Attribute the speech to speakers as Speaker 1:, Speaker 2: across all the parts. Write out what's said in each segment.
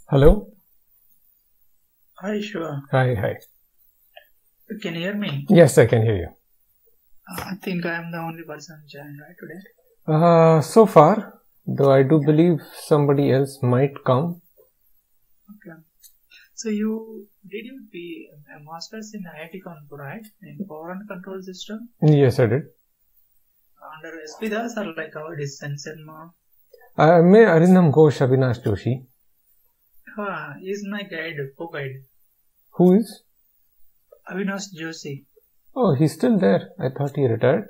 Speaker 1: Hello?
Speaker 2: Hi, Shiva.
Speaker 1: Hi.
Speaker 2: Can you hear me?
Speaker 1: Yes, I can hear you.
Speaker 2: I think I am the only person joined right today.
Speaker 1: So far, though I do believe somebody else might come.
Speaker 2: Okay. So did you be a master's in IIT Kanpur, right? In power and control system?
Speaker 1: Yes, I did.
Speaker 2: Under SP Das or like how it is Sensenma?
Speaker 1: May Arindam Ghosh Avinash Joshi.
Speaker 2: He is my co-guide.
Speaker 1: Who is?
Speaker 2: Avinash Joshi.
Speaker 1: Oh, he's still there. I thought he retired.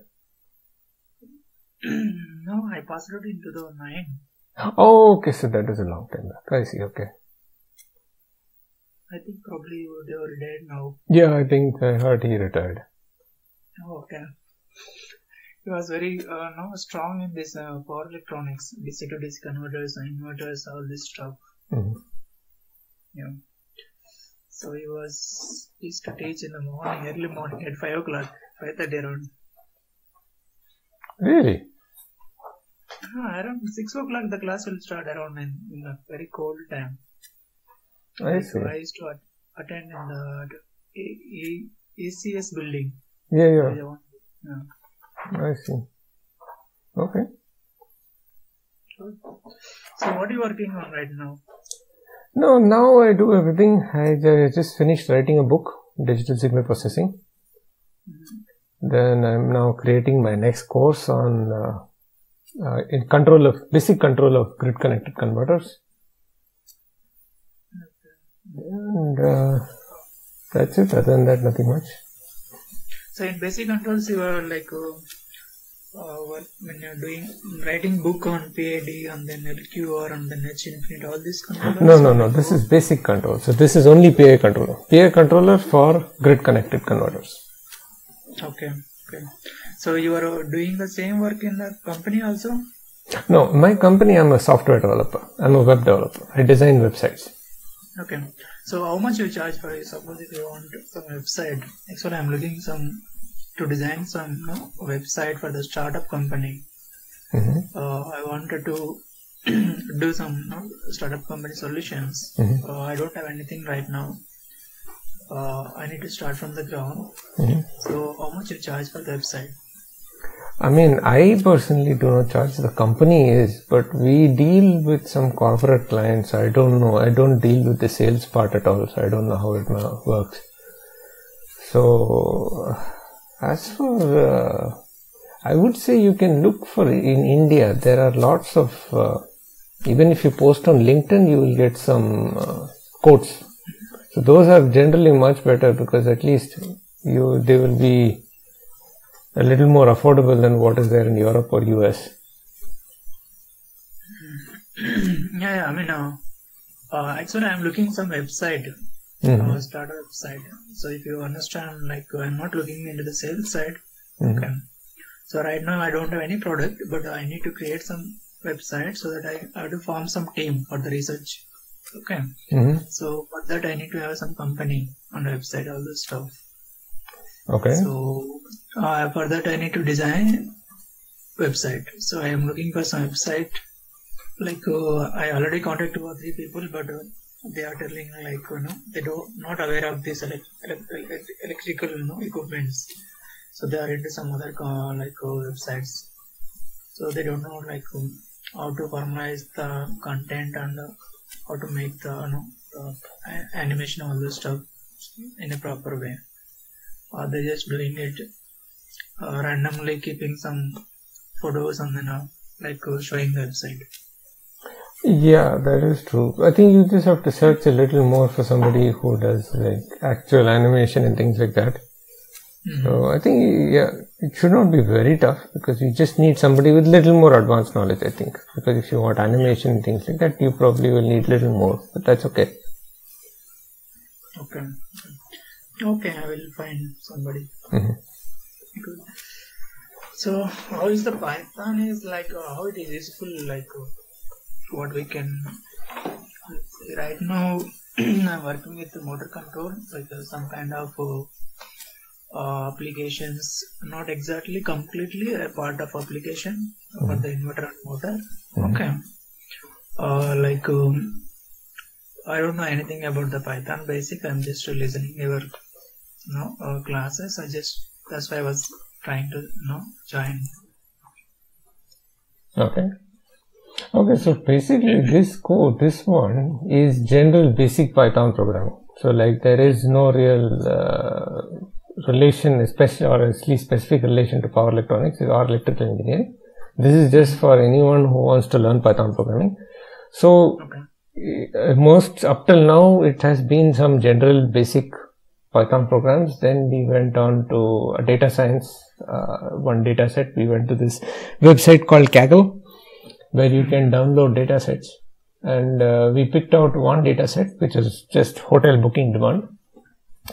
Speaker 2: No, I passed out in 2009.
Speaker 1: Oh, okay, so that is a long time back. I see, okay.
Speaker 2: I think probably they were dead now.
Speaker 1: Yeah, I think I heard he retired.
Speaker 2: Oh, okay. He was very strong in this power electronics, DC to DC converters, inverters, all this stuff.
Speaker 1: Mm-hmm.
Speaker 2: Yeah. So he used to teach in the morning, early morning at 5 o'clock, 5:30 around.
Speaker 1: Really?
Speaker 2: Around 6 o'clock the class will start around in a very cold time.
Speaker 1: I see.
Speaker 2: So I used to attend in the ACS building.
Speaker 1: Yeah.
Speaker 2: Yeah.
Speaker 1: I see. Okay.
Speaker 2: So what are you working on right now?
Speaker 1: No, now I do everything. I just finished writing a book, Digital Signal Processing. Mm-hmm. Then I'm now creating my next course on basic control of grid connected converters. Okay. And that's it. Other than that, nothing much.
Speaker 2: So in basic controls, you are like when you're writing book on PID and then LQR and then H infinite, all these controllers?
Speaker 1: No. This is basic control. So this is only PI controller. PI controller for grid connected converters.
Speaker 2: Okay. So you are doing the same work in the company also?
Speaker 1: No, my company, I'm a software developer. I'm a web developer. I design websites.
Speaker 2: Okay. So how much you charge for it? Suppose if you want some website, actually I'm looking to design some website for the startup company.
Speaker 1: Mm-hmm.
Speaker 2: I wanted to do some startup company solutions.
Speaker 1: Mm-hmm.
Speaker 2: I don't have anything right now. I need to start from the ground.
Speaker 1: Mm-hmm.
Speaker 2: So how much you charge for the website?
Speaker 1: I mean, I personally do not charge. The company is, but we deal with some corporate clients. I don't know. I don't deal with the sales part at all, so I don't know how it works. So, as for, I would say you can look for in India. There are lots of, even if you post on LinkedIn, you will get some quotes. So those are generally much better because at least they will be a little more affordable than what is there in Europe or US.
Speaker 2: Yeah. I mean, actually, I'm looking some website, start a website. So if you understand, like, I'm not looking into the sales side. Mm-hmm. Okay. So right now I don't have any product, but I need to create some website so that I have to form some team for the research. Okay. Mm-hmm. So for that I need to have some company on the website, all this stuff.
Speaker 1: Okay.
Speaker 2: So for that I need to design website. So I am looking for some website. Like I already contacted 2 or 3 people, but they are telling like they not aware of this electrical equipments. So they are into some other websites. So they don't know like how to formalize the content and how to make the animation, all this stuff in a proper way. They're just doing it randomly, keeping some photos and then showing the website.
Speaker 1: Yeah, that is true. I think you just have to search a little more for somebody who does like actual animation and things like that. Mm-hmm. So I think, it should not be very tough because you just need somebody with little more advanced knowledge, I think. Because if you want animation and things like that, you probably will need little more, but that's okay.
Speaker 2: Okay, I will find somebody.
Speaker 1: Mm-hmm.
Speaker 2: Good. So how is the Python is like, how it is useful, like what we can, right now I'm working with the motor control, like some kind of applications, not exactly completely a part of application for the inverter and motor. Okay. I don't know anything about the Python basic. I'm just listening your classes. That's why I was trying to join.
Speaker 1: Okay. Okay, so basically this one is general basic Python programming. So like there is no real relation, especially or at least specific relation to power electronics or electrical engineering. This is just for anyone who wants to learn Python programming. So most up till now it has been some general basic Python programs. Then we went on to a data science, one data set. We went to this website called Kaggle, where you can download data sets, and we picked out one data set which is just hotel booking demand,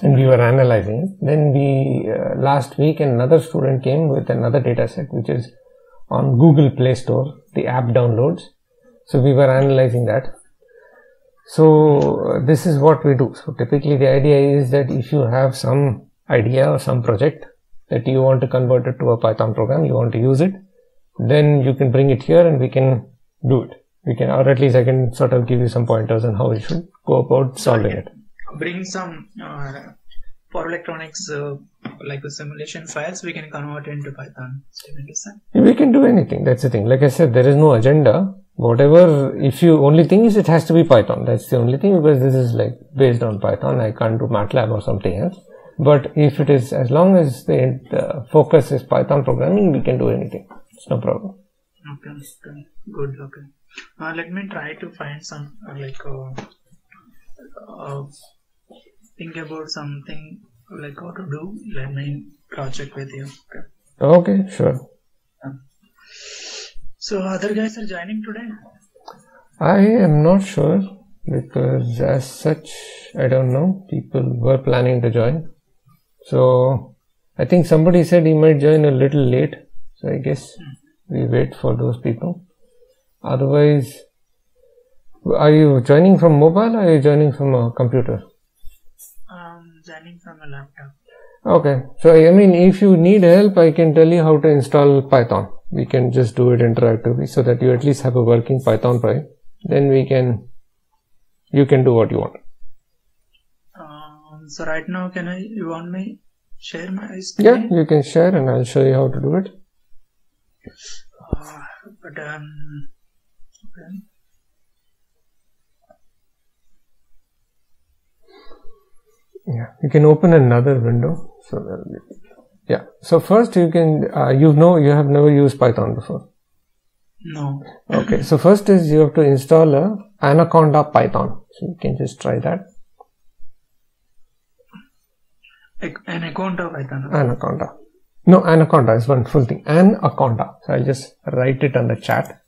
Speaker 1: and we were analyzing it. Then we last week another student came with another data set which is on Google Play Store, the app downloads. So we were analyzing that. So this is what we do. So typically the idea is that if you have some idea or some project that you want to convert it to a Python program, you want to use it, then you can bring it here and we can do it. We can, or at least I can sort of give you some pointers on how you should go about solving it.
Speaker 2: Bring some power electronics like the simulation files, we can convert into Python.
Speaker 1: We can do anything. That's the thing. Like I said, there is no agenda. Whatever, only thing is it has to be Python. That's the only thing, because this is like based on Python. I can't do MATLAB or something else. But if it is, as long as the focus is Python programming, we can do anything. It's no problem.
Speaker 2: Okay. Good. Okay. Let me try to find some think about something like how to do. Let me cross-check with you.
Speaker 1: Okay, sure.
Speaker 2: So other guys are joining today?
Speaker 1: I am not sure, because as such, I don't know. People were planning to join. So I think somebody said he might join a little late. So I guess we wait for those people. Otherwise, are you joining from mobile or are you joining from a computer?
Speaker 2: Joining from a laptop.
Speaker 1: Okay. So I mean, if you need help, I can tell you how to install Python. We can just do it interactively so that you at least have a working Python file. Then you can do what you want.
Speaker 2: So right now, you want me share my screen?
Speaker 1: Yeah, you can share and I'll show you how to do it.
Speaker 2: Okay.
Speaker 1: Yeah, you can open another window. So that'll be, yeah. So first you can, you have never used Python before.
Speaker 2: No.
Speaker 1: Okay. So first is you have to install a Anaconda Python. So you can just try that.
Speaker 2: Anaconda Python.
Speaker 1: Anaconda. No, Anaconda is one full thing. Anaconda. So I'll just write it on the chat.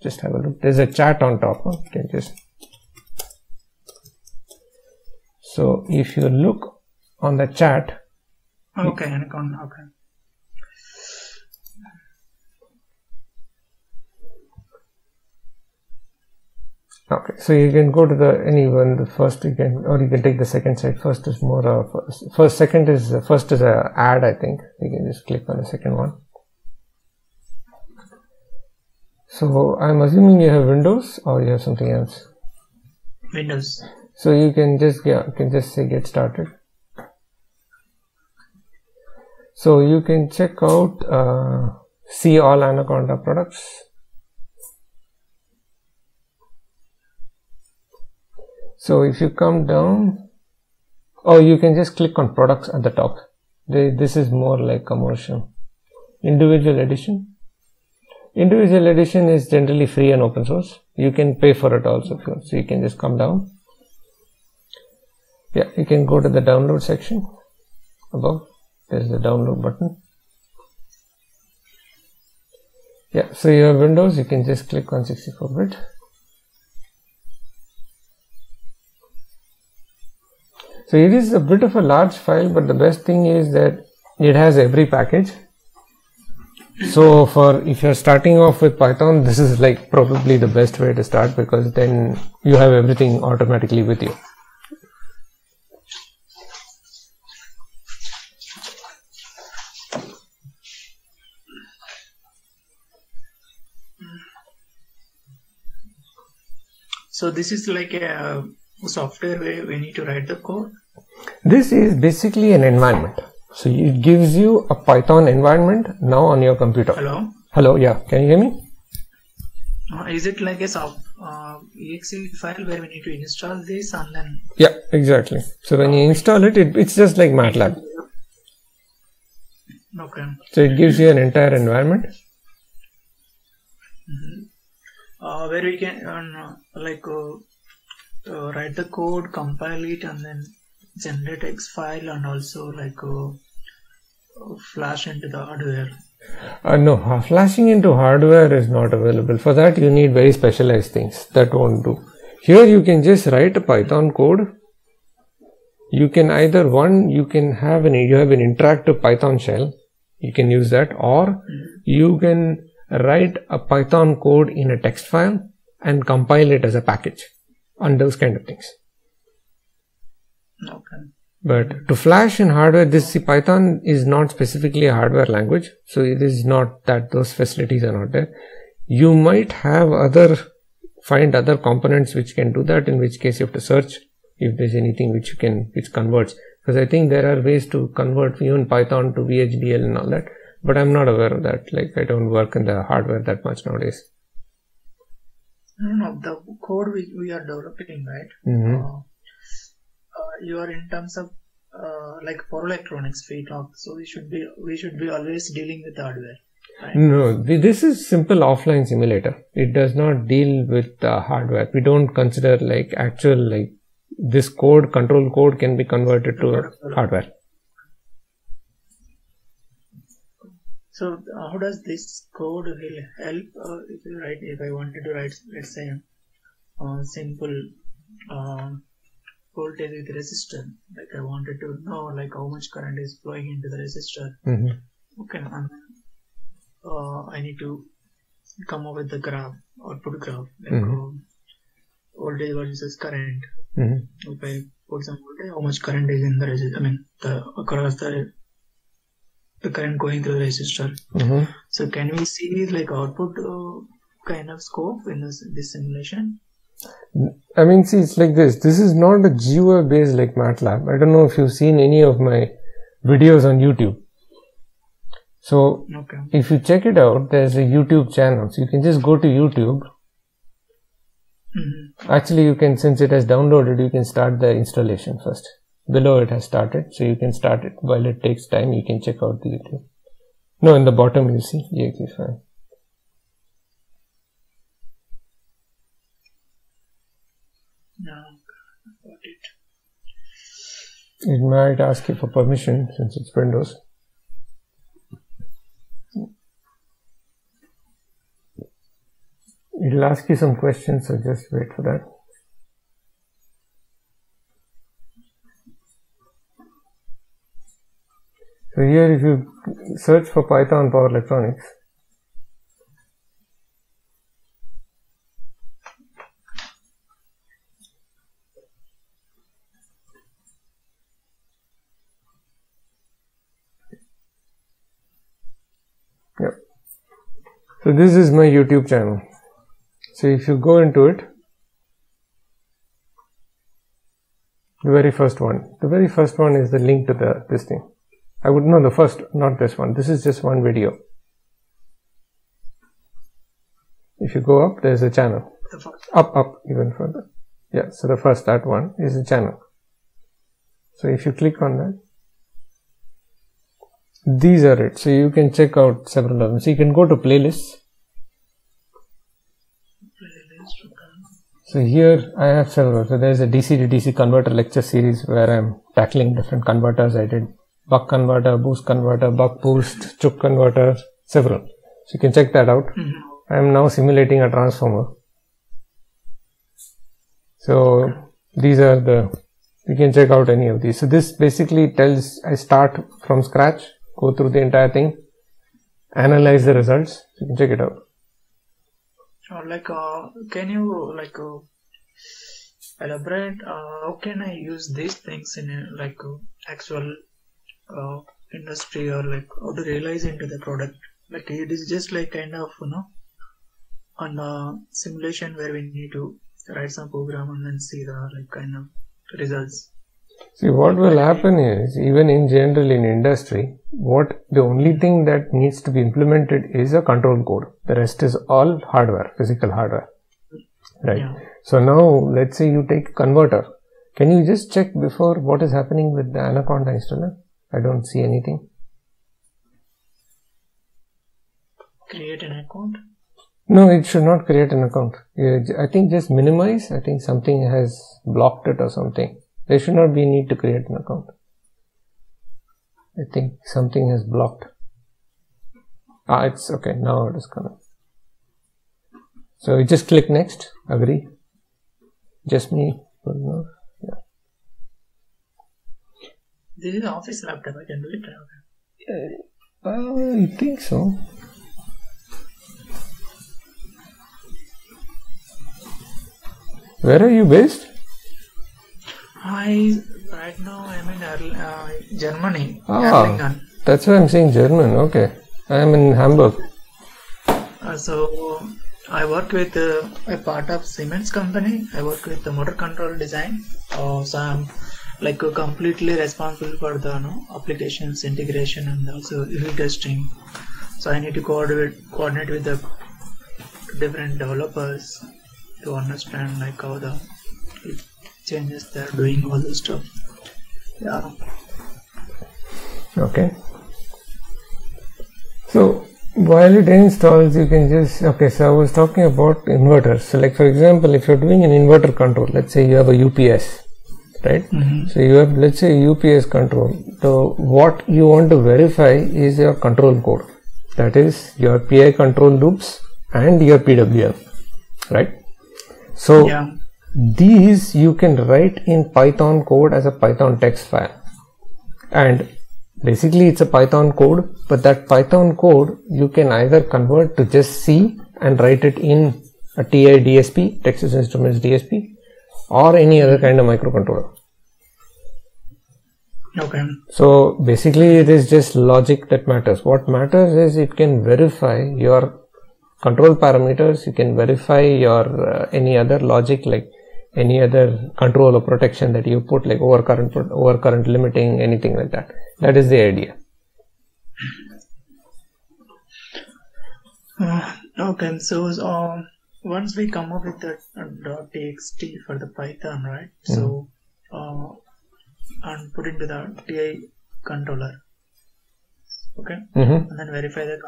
Speaker 1: Just have a look. There's a chat on top. You can just. So if you look on the chat.
Speaker 2: Okay, Anaconda. Okay.
Speaker 1: Okay, so you can go to the first you can, or you can take the second site. First is more of, first is a ad, I think. You can just click on the second one. So I'm assuming you have Windows or you have something else.
Speaker 2: Windows.
Speaker 1: So you can just say get started. So you can check out see all Anaconda products. So if you come down, or you can just click on products at the top. This is more like commercial. Individual edition. Individual edition is generally free and open source. You can pay for it also if you want. So you can just come down. Yeah, you can go to the download section above. There's the download button. Yeah, so you have Windows, you can just click on 64-bit. So it is a bit of a large file, but the best thing is that it has every package. So if you're starting off with Python, this is like probably the best way to start, because then you have everything automatically with you.
Speaker 2: So this is like a software where we need to write the code?
Speaker 1: This is basically an environment. So it gives you a Python environment now on your computer.
Speaker 2: Hello?
Speaker 1: Hello, yeah. Can you hear me?
Speaker 2: Is it like a exe file where we need to install this and then?
Speaker 1: Yeah, exactly. So when you install it, it's just like MATLAB.
Speaker 2: Okay.
Speaker 1: So it gives you an entire environment.
Speaker 2: Where we can write the code, compile it, and then generate X file, and also flash into the hardware.
Speaker 1: No, flashing into hardware is not available. For that, you need very specialized things. That won't do. Here, you can just write a Python code. You can either you have an interactive Python shell. You can use that, or you can write a Python code in a text file and compile it as a package, and those kind of things.
Speaker 2: Okay.
Speaker 1: But to flash in hardware, Python is not specifically a hardware language, so it is not that those facilities are not there. You might have find other components which can do that, in which case you have to search if there's anything which converts. Because I think there are ways to convert even Python to VHDL and all that, but I'm not aware of that. Like, I don't work in the hardware that much nowadays.
Speaker 2: No, the code we are developing, right?
Speaker 1: Mm-hmm.
Speaker 2: You are in terms of for electronics we talk, so we should be always dealing with hardware, right?
Speaker 1: No, this is simple offline simulator. It does not deal with hardware. We don't consider this control code can be converted to hardware.
Speaker 2: So how does this code will help if I wanted to write, let's say, simple voltage with resistor, like I wanted to know how much current is flowing into the resistor.
Speaker 1: Mm-hmm.
Speaker 2: Okay, and I need to come up with the output graph, voltage versus current.
Speaker 1: Mm-hmm.
Speaker 2: If I put some voltage, how much current is in the resistor, across the current going through the resistor.
Speaker 1: Mm-hmm.
Speaker 2: So can we see output kind of scope in this simulation?
Speaker 1: See, it's like this. This is not a GUI based like MATLAB. I don't know if you've seen any of my videos on YouTube. So,
Speaker 2: okay.
Speaker 1: If you check it out, there's a YouTube channel. So you can just go to YouTube.
Speaker 2: Mm-hmm.
Speaker 1: Actually, you can, since it has downloaded, you can start the installation first. Below it has started, so you can start it. While it takes time, you can check out the YouTube. No, in the bottom you see exe file.
Speaker 2: No, got it.
Speaker 1: It might ask you for permission since it's Windows. It'll ask you some questions, so just wait for that. So here, if you search for Python Power Electronics, yep. So this is my YouTube channel. So if you go into it, the very first one is the link to this thing. I would know the first, not this one. This is just one video. If you go up, there's a channel. Up, even further. Yeah, so that one is a channel. So if you click on that, these are it. So you can check out several of them. So you can go to playlists. So here I have several. So there's a DC to DC converter lecture series where I'm tackling different converters. I did buck converter, boost converter, buck boost, choke converter, several. So you can check that out.
Speaker 2: Mm-hmm.
Speaker 1: I am now simulating a transformer. So these are you can check out any of these. So this basically tells, I start from scratch, go through the entire thing, analyze the results. You can check it out.
Speaker 2: Can you elaborate? How can I use these things in actual industry, or how to realize into the product? It is just kind of on a simulation where we need to write some program and then see the like kind of results.
Speaker 1: See, what will happen is, even in general in industry, the only thing that needs to be implemented is a control code. The rest is all hardware, physical hardware. Right.
Speaker 2: Yeah.
Speaker 1: So now, let's say you take a converter. Can you just check before what is happening with the Anaconda installer? I don't see anything.
Speaker 2: Create an account?
Speaker 1: No, it should not create an account. I think just minimize. I think something has blocked it or something. There should not be a need to create an account. I think something has blocked. It's okay. Now it is coming. So you just click next. Agree. Just me. Yeah.
Speaker 2: This is an office laptop. I can do it.
Speaker 1: I think so. Where are you based?
Speaker 2: Right now I'm in Germany.
Speaker 1: Erlangen. That's why I'm saying German. Okay. I am in Hamburg.
Speaker 2: So I work with a part of Siemens company. I work with the motor control design. So I'm like completely responsible for the applications integration and also unit testing. So I need to coordinate with the different developers to understand like how the changes they're doing, all this stuff. Yeah.
Speaker 1: Okay. So while it installs, you can just, okay, so I was talking about inverters. So like for example, if you're doing an inverter control, let's say you have a UPS, right? Mm-hmm. So you have, let's say, UPS control. So what you want to verify is your control code. That is your PI control loops and your PWM, right? So yeah. These you can write in Python code as a Python text file, and basically it's a Python code, but that Python code you can either convert to just C and write it in a TI DSP, Texas Instruments DSP, or any other kind of microcontroller.
Speaker 2: Okay.
Speaker 1: So basically it is just logic that matters. What matters is it can verify your control parameters, you can verify your any other logic, like any other control or protection that you put, like overcurrent limiting, anything like that. That is the idea.
Speaker 2: Okay, so once we come up with the .txt for the Python, right? Mm-hmm. So and put into the TI controller. Okay, mm-hmm. And then verify the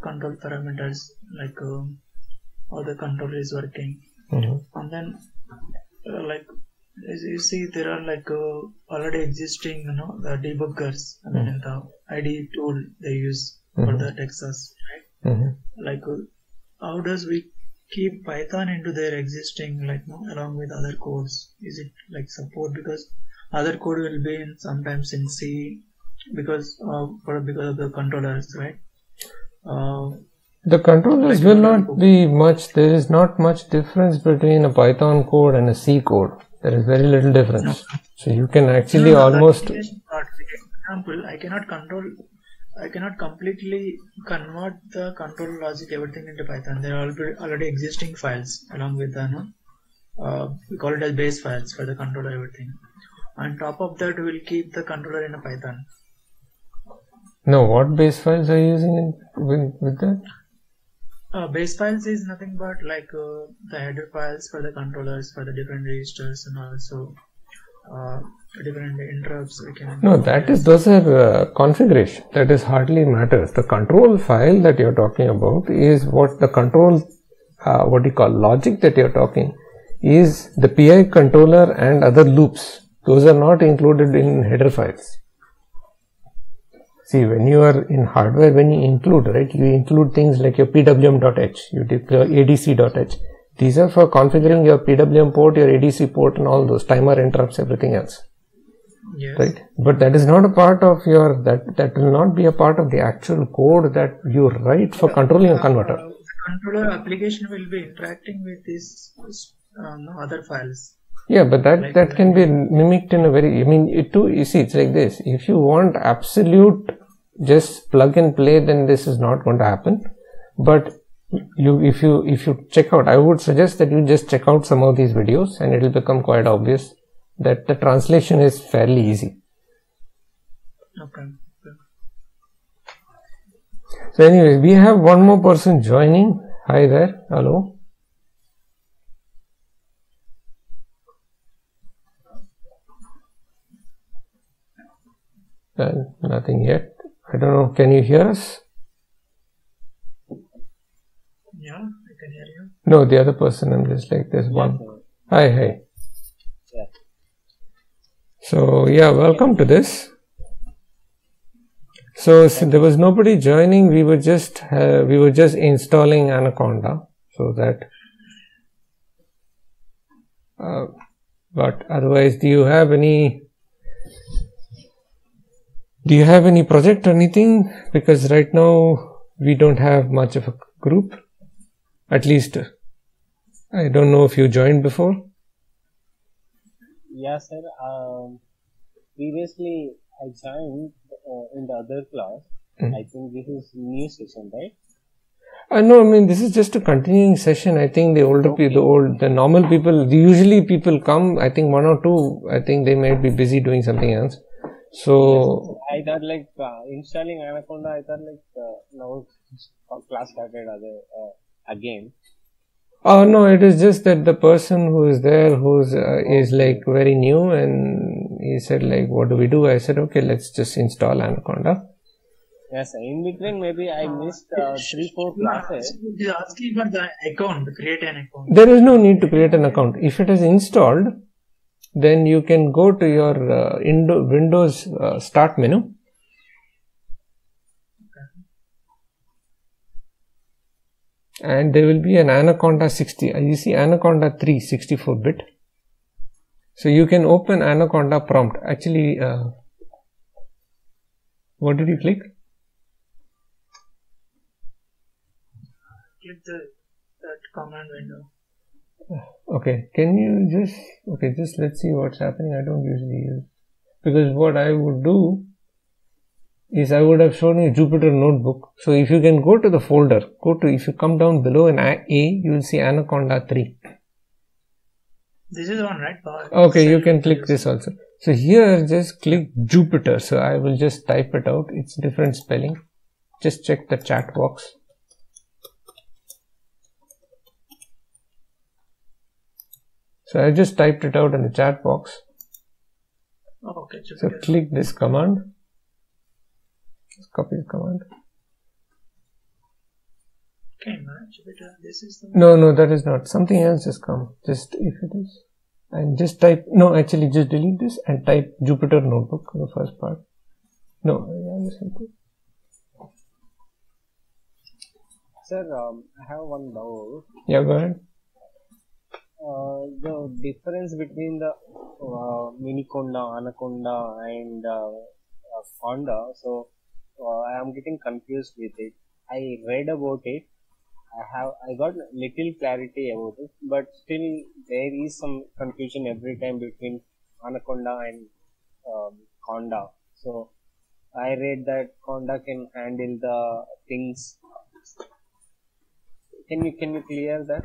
Speaker 2: control parameters, like how the controller is working, mm-hmm. And then like as you see, there are like already existing, the debuggers, and then the IDE tool they use for the Texas, right? Mm-hmm. Like how does we keep Python into their existing, like along with other codes? Is it like support, because other code will be in sometimes in C because of the controllers, right?
Speaker 1: The controllers will not be much. There is not much difference between a Python code and a C code. There is very little difference. Okay. So you can actually almost. For
Speaker 2: example, I cannot completely convert the control logic everything into Python. There are already existing files along with the we call it as base files for the controller everything. On top of that, we will keep the controller in a Python.
Speaker 1: No, what base files are you using with that?
Speaker 2: Base files is nothing but like the header files for the controllers, for the different registers, and also different interrupts.
Speaker 1: No, those are configuration. That is hardly matters. The control file that you're talking about is what the control, what you call logic that you're talking, is the PI controller and other loops. Those are not included in header files. See, when you are in hardware, when you include, right, you include things like your PWM.h, you deploy ADC.h. These are for configuring your PWM port, your ADC port, and all those timer interrupts, everything else.
Speaker 2: Yes.
Speaker 1: Right? But that is not a part of your, that will not be a part of the actual code that you write for controlling a converter.
Speaker 2: The controller application will be interacting with these other files.
Speaker 1: Yeah, but that can be mimicked in a very, you see, it's like this. If you want absolute just plug and play, then this is not going to happen. But if you check out, I would suggest that you just check out some of these videos, and it will become quite obvious that the translation is fairly easy.
Speaker 2: Okay.
Speaker 1: So anyway, we have one more person joining. Hi there. Hello. Nothing yet. I don't know. Can you hear us?
Speaker 2: Yeah, I can hear you.
Speaker 1: No, the other person. I'm just like, there's one. Hi.
Speaker 3: Yeah.
Speaker 1: So yeah, welcome to this. So there was nobody joining. We were just installing Anaconda, so that. But otherwise, do you have any project or anything? Because right now we don't have much of a group. At least I don't know if you joined before.
Speaker 3: Yeah, sir. Previously I joined in the other class. I think this is new session, right?
Speaker 1: No, I mean, this is just a continuing session. I think the older people, the normal people, usually people come, I think 1 or 2, I think they might be busy doing something else. So,
Speaker 3: yes, I thought like installing Anaconda, I thought like now class started again.
Speaker 1: Oh no, it is just that the person who is there, is like very new, and he said like, what do we do? I said, okay, let's just install Anaconda.
Speaker 3: Yes, in between maybe I missed 3-4 classes.
Speaker 2: He's asking for the account, create an account.
Speaker 1: There is no need to create an account. If it is installed, then you can go to your Windows start menu. And there will be an Anaconda 60. You see Anaconda 3 64-bit. So you can open Anaconda prompt. Actually, what did you click?
Speaker 2: Click that command window.
Speaker 1: Okay, can you just let's see what's happening. I don't usually use, because what I would do is I would have shown you Jupyter Notebook. So if you can go to the folder, if you come down below in A, you will see Anaconda 3.
Speaker 2: This is one, right?
Speaker 1: Okay, you can click this also. So here just click Jupyter. So I will just type it out. It's different spelling. Just check the chat box. So I just typed it out in the chat box.
Speaker 2: Okay.
Speaker 1: So click this command. Just copy the command.
Speaker 2: Okay, Jupyter. This is the
Speaker 1: No, that is not. Something else has come. Just if it is. And just type, no, actually just delete this and type Jupyter Notebook, the first part. No,
Speaker 3: Sir, I have one doubt.
Speaker 1: Yeah, go ahead.
Speaker 3: The difference between the Miniconda, Anaconda and Conda, so I am getting confused with it. I read about it. I got little clarity about it, but still there is some confusion every time between Anaconda and Conda. So I read that Conda can handle the things. Can you clear that?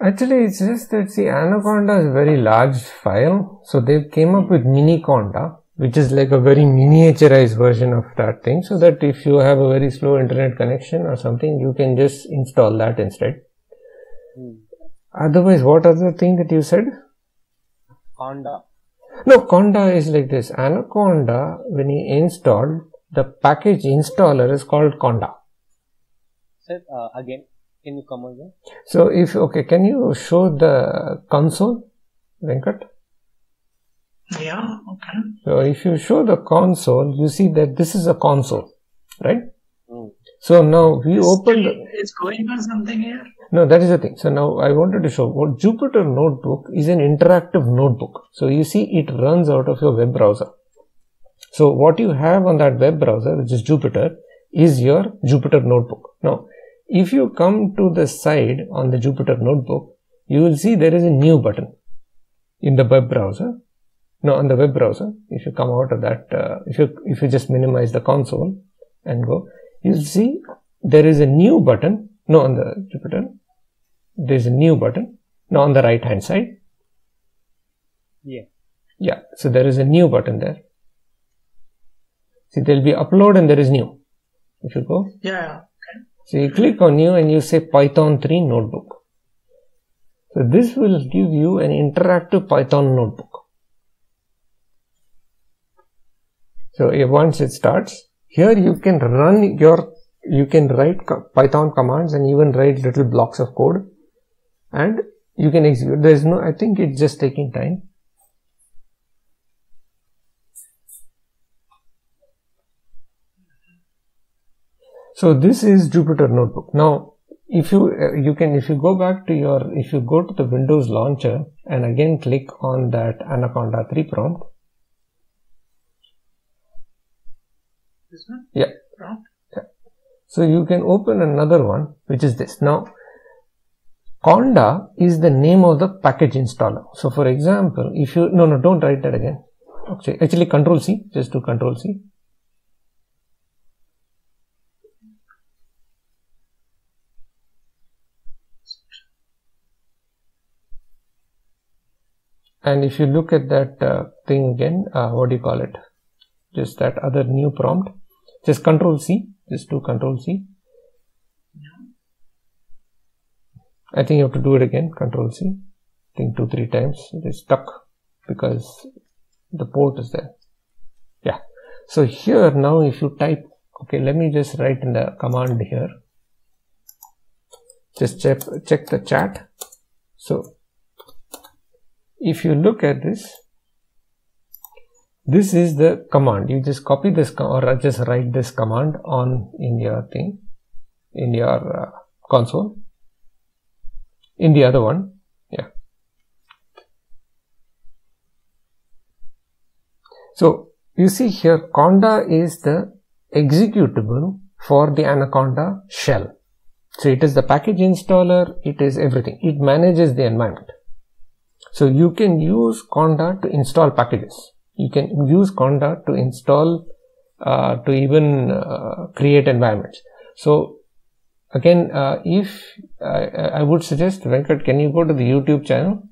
Speaker 1: Actually, it's just that, see, Anaconda is a very large file. So they came up with Miniconda, which is like a very miniaturized version of that thing. So that if you have a very slow internet connection or something, you can just install that instead. Otherwise, what other thing that you said?
Speaker 3: Conda.
Speaker 1: No, Conda is like this. Anaconda, when you install, the package installer is called Conda.
Speaker 3: Sir, again, can you come again?
Speaker 1: So can you show the console, Venkat?
Speaker 2: Yeah, okay.
Speaker 1: So if you show the console, you see that this is a console, right? So now we open.
Speaker 2: It's going on something here.
Speaker 1: No, that is the thing. So now I wanted to show what Jupyter Notebook is an interactive notebook. So you see it runs out of your web browser. So what you have on that web browser, which is Jupyter, is your Jupyter Notebook. Now, if you come to the side on the Jupyter Notebook, you will see there is a new button in the web browser. No, on the web browser, if you come out of that, if you just minimize the console and go, you'll see there is a new button No, on the Jupyter, there's a new button. No, on the right hand side.
Speaker 3: Yeah.
Speaker 1: Yeah, so there is a new button there. See, there will be upload and there is new. If you go.
Speaker 2: Yeah. Okay.
Speaker 1: So you click on new and you say Python 3 notebook. So this will give you an interactive Python notebook. So once it starts, here you can run you can write Python commands and even write little blocks of code and you can execute. There is no, I think it's just taking time. So this is Jupyter Notebook. Now, if you go back to if you go to the Windows launcher and again click on that Anaconda 3 prompt.
Speaker 2: This one?
Speaker 1: Yeah.
Speaker 2: Prompt?
Speaker 1: Yeah. So you can open another one, which is this. Now, Conda is the name of the package installer. So for example, if you, no, don't write that again. Okay, actually Control C, just do Control C. And if you look at that thing again, what do you call it? Just that other new prompt. Just Control C. Just do Control C. I think you have to do it again. Control C. I think 2-3 times. It is stuck because the port is there. Yeah. So here now, if you type, okay, let me just write in the command here. Just check the chat. So if you look at this, this is the command. You just copy this or just write this command in your thing, in your console, in the other one. Yeah. So you see here, Conda is the executable for the Anaconda shell. So it is the package installer. It is everything. It manages the environment. So you can use Conda to install packages. You can use Conda to install, to even create environments. So again, if I would suggest, Venkat, can you go to the YouTube channel?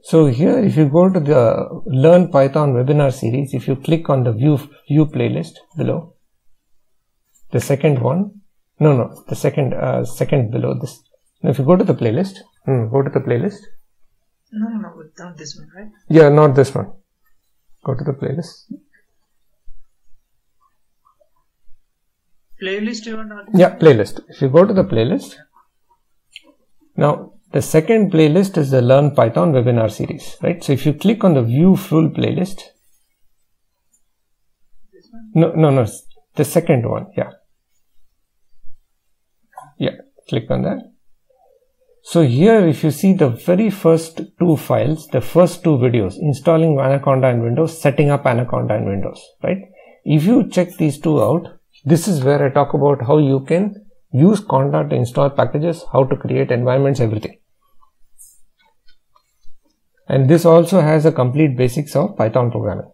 Speaker 1: So here, if you go to the Learn Python webinar series, if you click on the view playlist below, the second one, the second below this. Now, if you go to the playlist, go to the playlist.
Speaker 2: No, not this one, right?
Speaker 1: Yeah, not this one. Go to the playlist.
Speaker 2: Playlist you want?
Speaker 1: Yeah, playlist. If you go to the playlist, now the second playlist is the Learn Python webinar series, right? So if you click on the view full playlist,
Speaker 2: This one?
Speaker 1: no, the second one, yeah, click on that. So here, if you see the very first two files, the first two videos, installing Anaconda in Windows, setting up Anaconda in Windows, right? If you check these two out, this is where I talk about how you can use Conda to install packages, how to create environments, everything. And this also has a complete basics of Python programming.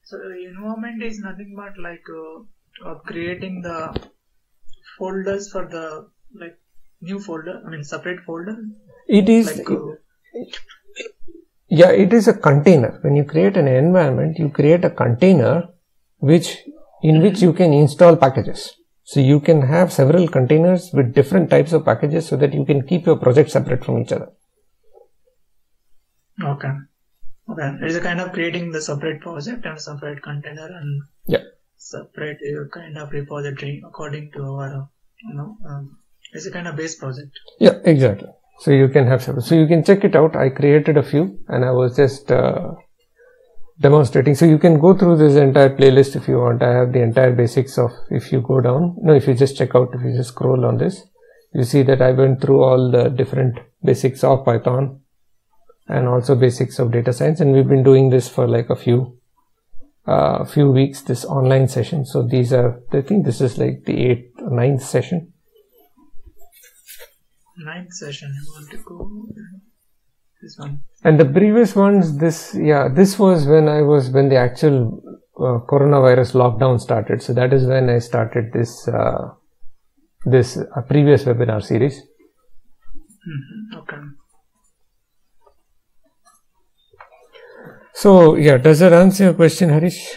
Speaker 2: So the environment is nothing but like creating the folders for the new folder. I mean separate folder.
Speaker 1: It is yeah, it is a container. When you create an environment, you create a container in which you can install packages. So you can have several containers with different types of packages so that you can keep your project separate from each other.
Speaker 2: Okay. It is a kind of creating the separate project and separate container and separate kind of repository according to our, it's a kind of base project.
Speaker 1: Yeah, exactly. So you can have several. So you can check it out. I created a few and I was just demonstrating. So you can go through this entire playlist if you want. I have the entire basics of, if you go down, if you just check out, if you just scroll on this, you see that I went through all the different basics of Python and also basics of data science. And we've been doing this for like a few weeks, this online session. So these are, I think this is like the 8th or 9th session.
Speaker 2: 9th session, you want to go This one.
Speaker 1: And the previous ones, this was when the actual coronavirus lockdown started. So that is when I started this previous webinar series.
Speaker 2: Okay.
Speaker 1: So yeah, does that answer your question, Harish?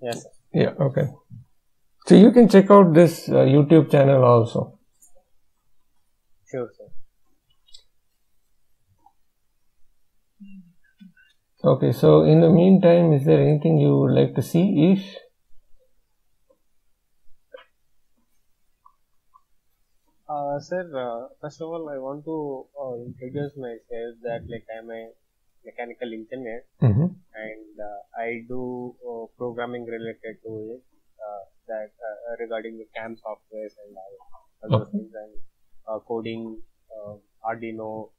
Speaker 3: Yes, sir.
Speaker 1: Yeah, okay. So you can check out this YouTube channel also.
Speaker 3: Sure, sir.
Speaker 1: Okay, so in the meantime, is there anything you would like to see, Ish?
Speaker 3: Sir, first of all, I want to introduce myself that like I'm a mechanical engineer and I do programming related to it, that regarding the CAM softwares and all those things, and coding Arduino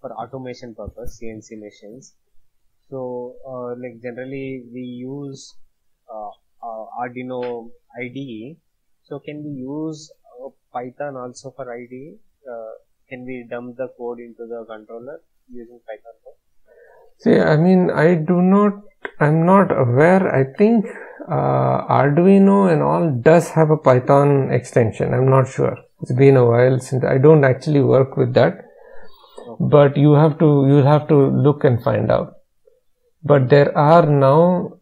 Speaker 3: for automation purpose, CNC machines. So like generally we use Arduino IDE. So can we use Python also for IDE? Can we dump the code into the controller using Python code?
Speaker 1: See, I mean, I'm not aware. I think Arduino and all does have a Python extension. I'm not sure. It's been a while since I don't actually work with that. Okay. But you'll have to look and find out. But there are now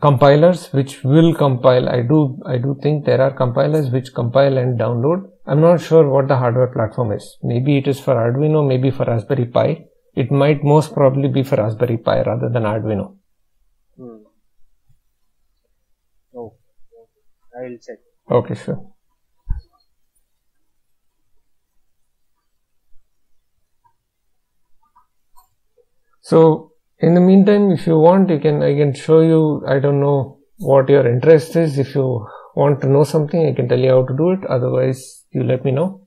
Speaker 1: compilers which will compile. I do think there are compilers which compile and download. I'm not sure what the hardware platform is. Maybe it is for Arduino, maybe for Raspberry Pi. It might most probably be for Raspberry Pi rather than Arduino.
Speaker 3: Oh, I will check.
Speaker 1: Okay, sure. So in the meantime, if you want, I can show you. I don't know what your interest is. If you want to know something, I can tell you how to do it. Otherwise, you let me know.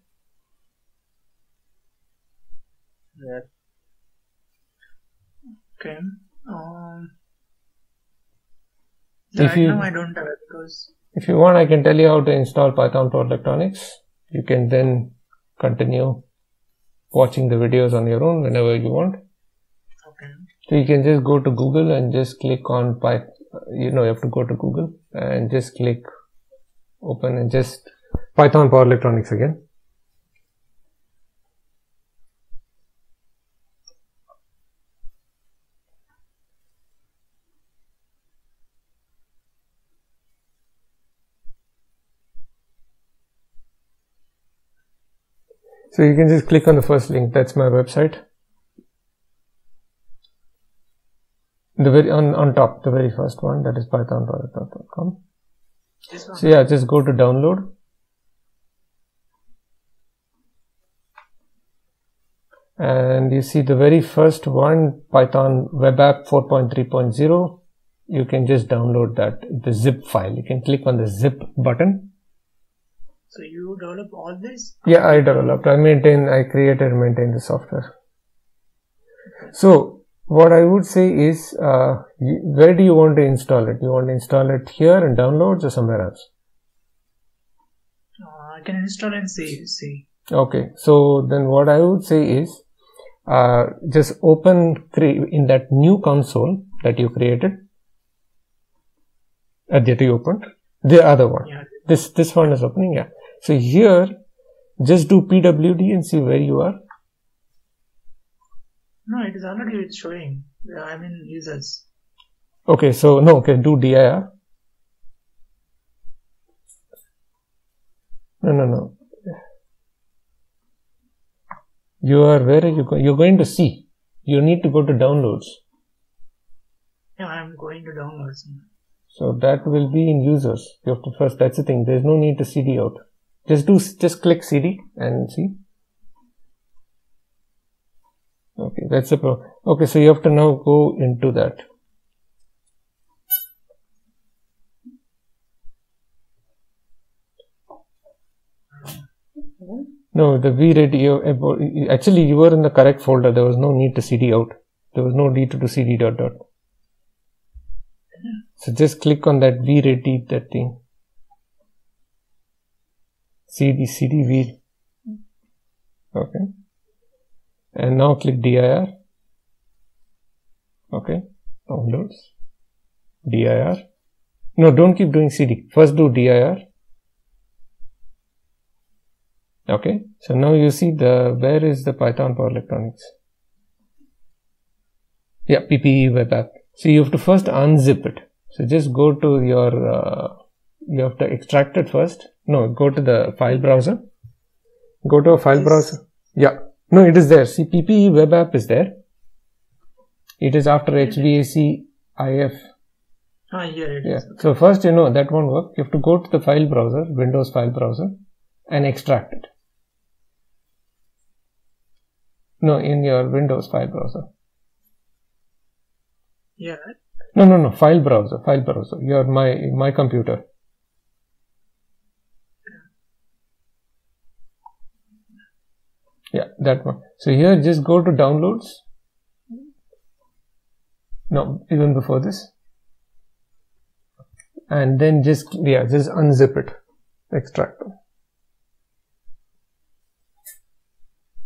Speaker 3: Yes.
Speaker 2: Okay.
Speaker 1: If
Speaker 2: now I don't have it because.
Speaker 1: If you want, I can tell you how to install Python for Electronics. You can then continue watching the videos on your own whenever you want.
Speaker 2: Okay.
Speaker 1: So you can just go to Google and just click on Python. You have to go to Google and just click open and just Python Power Electronics again. So you can just click on the first link. That's my website. The very on top, the very first one, that is pythonpowerelectronics.com. So yeah, just go to download. And you see the very first one, Python Web App 4.3.0. You can just download that, the zip file. You can click on the zip button.
Speaker 2: So you develop all this?
Speaker 1: Yeah, I developed. I created and maintain the software. So what I would say is, where do you want to install it? You want to install it here in downloads or somewhere else?
Speaker 2: I can install and see.
Speaker 1: Okay, so then what I would say is, just open in that new console that you created, that you opened, the other one.
Speaker 2: Yeah.
Speaker 1: This one is opening, yeah. So here, just do pwd and see where you are.
Speaker 2: No, it is already showing. I'm in users.
Speaker 1: Okay, so no, okay, do dir. No. Where are you going? You're going to see. You need to go to downloads.
Speaker 2: Yeah, I'm going to downloads.
Speaker 1: So that will be in users. You have to first, that's the thing. There's no need to cd out. Just click cd and see. Okay, that's the problem. Okay, so you have to now go into that. No, the VReady, actually you were in the correct folder. There was no need to cd out. There was no need to do cd ... So just click on that V-ready, that thing. CD V. Okay. And now click dir. Okay. Downloads. dir. No, don't keep doing CD. First do dir. Okay. So now you see where is the Python Power Electronics? Yeah, PPE web app. So you have to first unzip it. So just go to your, you have to extract it first. No, go to the file browser. Go to a file browser. Yeah. No, it is there. See, PPE web app is there. It is after HVAC IF.
Speaker 2: Here it
Speaker 1: Yeah.
Speaker 2: is.
Speaker 1: So first, that won't work. You have to go to the file browser, Windows file browser, and extract it. No, in your Windows file browser.
Speaker 2: Yeah.
Speaker 1: No, file browser, your my computer. Yeah, that one. So here just go to downloads. No, even before this. And then just unzip it. Extract.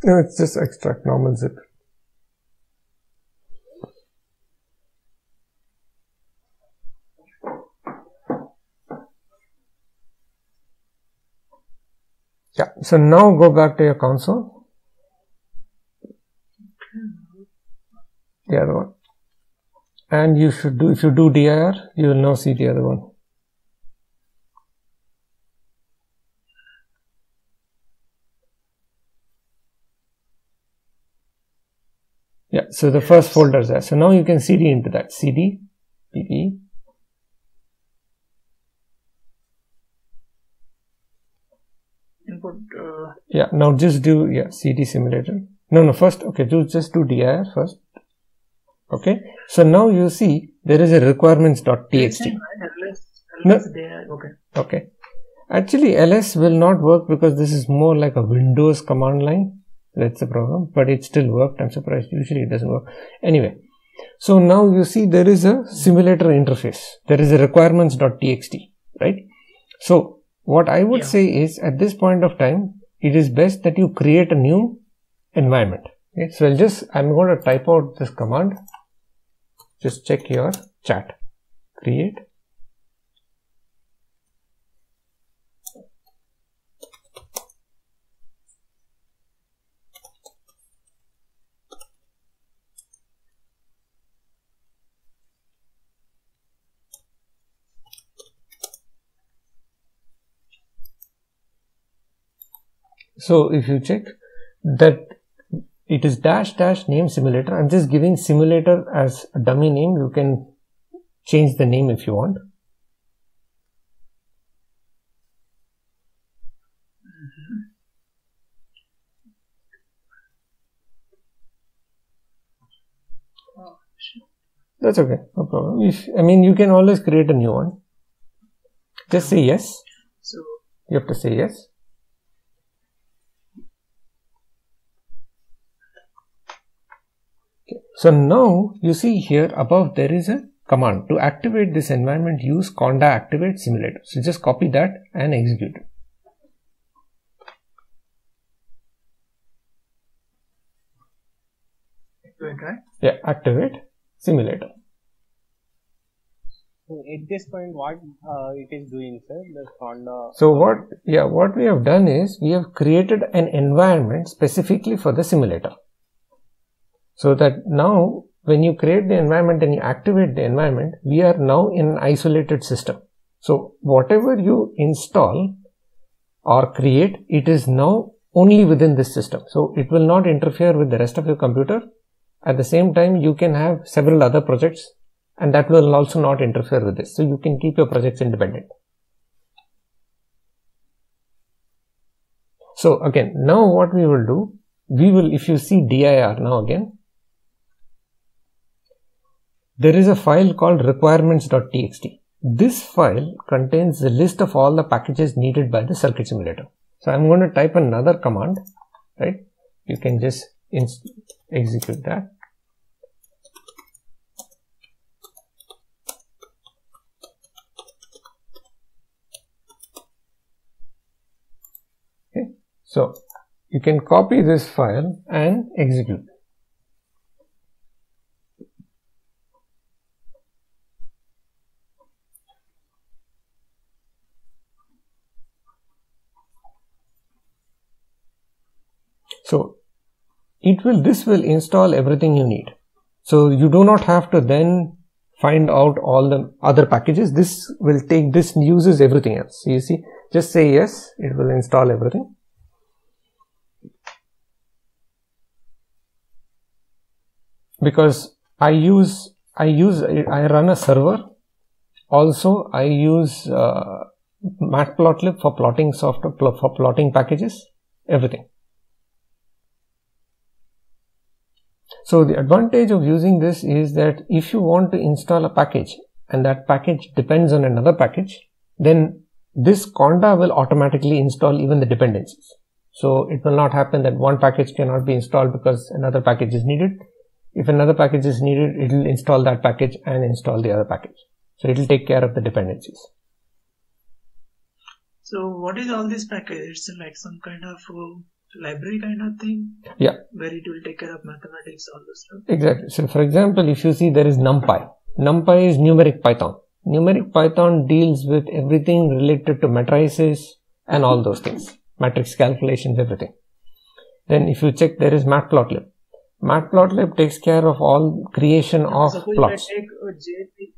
Speaker 1: No, it's just extract, normal zip. Yeah, so now go back to your console. The other one. And you should do, if you do dir, you will now see the other one. Yeah, so the first folder is there. So now you can cd into that. cd, pp.
Speaker 2: Input.
Speaker 1: Yeah, now just do, cd simulator. No, first, okay, just do dir first. Okay, so now you see there is a requirements.txt.
Speaker 2: No.
Speaker 1: Okay. Actually, ls will not work because this is more like a Windows command line. That's the problem, but it still worked. I'm surprised. Usually it doesn't work. Anyway, so now you see there is a simulator interface. There is a requirements.txt, right? So what I would say is, at this point of time, it is best that you create a new environment. Okay, so I'm going to type out this command. Just check your chat. Create. So if you check that it is -- name simulator, I'm just giving simulator as a dummy name. You can change the name if you want. That's okay, no problem. You can always create a new one. Just say yes.
Speaker 2: So
Speaker 1: you have to say yes. Okay. So now you see here above there is a command to activate this environment. Use conda activate simulator. So just copy that and execute it.
Speaker 2: right?
Speaker 1: Yeah, activate simulator.
Speaker 3: So at this point, what it is doing, sir? The conda.
Speaker 1: So what we have done is we have created an environment specifically for the simulator. So that now when you create the environment and you activate the environment, we are now in an isolated system. So whatever you install or create, it is now only within this system. So it will not interfere with the rest of your computer. At the same time, you can have several other projects and that will also not interfere with this. So you can keep your projects independent. So again, now what we will do, if you see dir now again, there is a file called requirements.txt. This file contains the list of all the packages needed by the circuit simulator. So I'm going to type another command, right? You can just execute that. So you can copy this file and execute. So this will install everything you need. So you do not have to then find out all the other packages. This uses everything else. So you see, just say yes, it will install everything. Because I run a server. Also, I use Matplotlib for plotting software, for plotting packages, everything. So the advantage of using this is that if you want to install a package and that package depends on another package, then this Conda will automatically install even the dependencies. So it will not happen that one package cannot be installed because another package is needed. If another package is needed, it will install that package and install the other package. So it will take care of the dependencies.
Speaker 2: So what is all this package? It's like some kind of library kind of thing?
Speaker 1: Yeah.
Speaker 2: Where it will take care of mathematics, all this stuff?
Speaker 1: Exactly. So for example, if you see there is NumPy. NumPy is numeric Python. Numeric Python deals with everything related to matrices and all those things. Matrix calculations, everything. Then if you check, there is Matplotlib. Matplotlib takes care of all creation of plots.
Speaker 2: Suppose if I take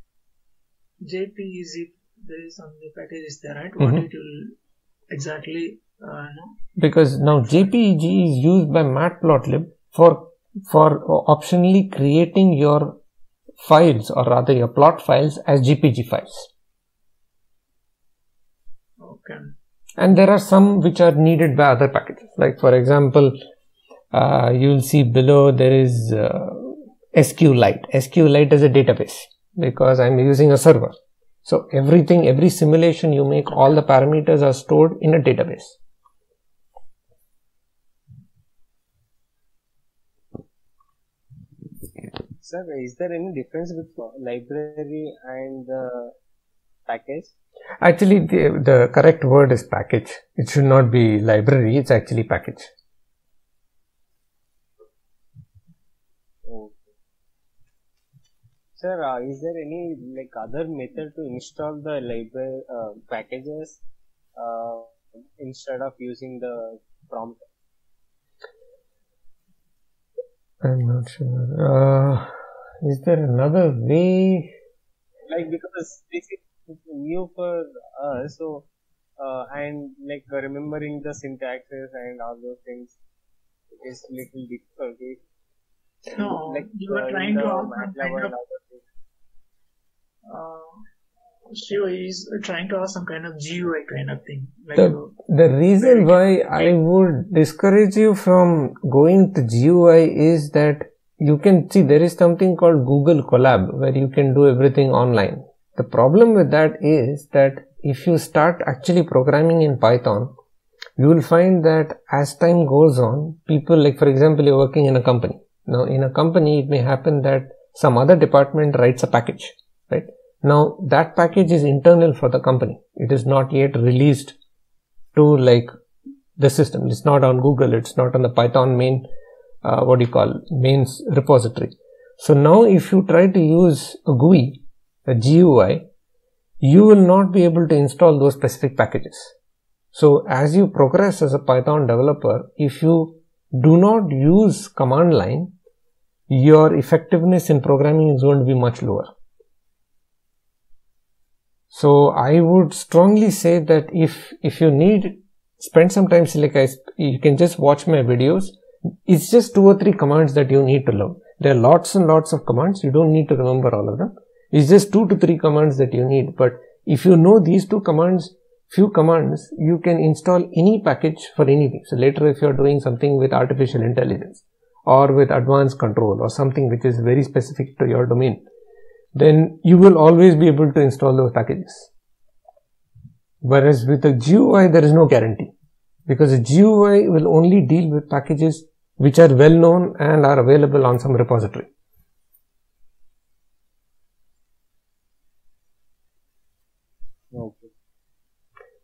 Speaker 2: JPEG, there is some package is there, right?
Speaker 1: Mm-hmm.
Speaker 2: What it will exactly know?
Speaker 1: Because now JPEG is used by Matplotlib for optionally creating your files, or rather your plot files, as JPG files.
Speaker 2: Okay.
Speaker 1: And there are some which are needed by other packages. Like for example, you will see below there is SQLite. SQLite is a database because I am using a server. So every simulation you make, all the parameters are stored in a database.
Speaker 3: Sir, is there any difference between library and package?
Speaker 1: Actually, the correct word is package. It should not be library, it's actually package.
Speaker 3: Okay. Sir, is there any other method to install the library packages instead of using the prompt?
Speaker 1: I'm not sure. Is there another way?
Speaker 3: Because this is new for us, so and remembering the syntaxes and all those things is little difficult.
Speaker 2: No, you are trying to ask some kind of Shiva is trying to ask some kind of GUI kind of thing.
Speaker 1: The reason why I would discourage you from going to GUI is that you can see there is something called Google Colab where you can do everything online. The problem with that is that if you start actually programming in Python, you will find that as time goes on, people, for example, you're working in a company. Now in a company, it may happen that some other department writes a package, right? Now that package is internal for the company. It is not yet released to the system. It's not on Google. It's not on the Python main, mains repository. So now if you try to use a GUI, a GUI, you will not be able to install those specific packages. So as you progress as a Python developer, if you do not use command line, your effectiveness in programming is going to be much lower. So I would strongly say that if you need, spend some time, you can just watch my videos. It's just 2 or 3 commands that you need to learn. There are lots and lots of commands. You don't need to remember all of them. It's just 2 to 3 commands that you need. But if you know these few commands, you can install any package for anything. So later if you're doing something with artificial intelligence or with advanced control or something which is very specific to your domain, then you will always be able to install those packages. Whereas with a GUI, there is no guarantee, because a GUI will only deal with packages which are well known and are available on some repository.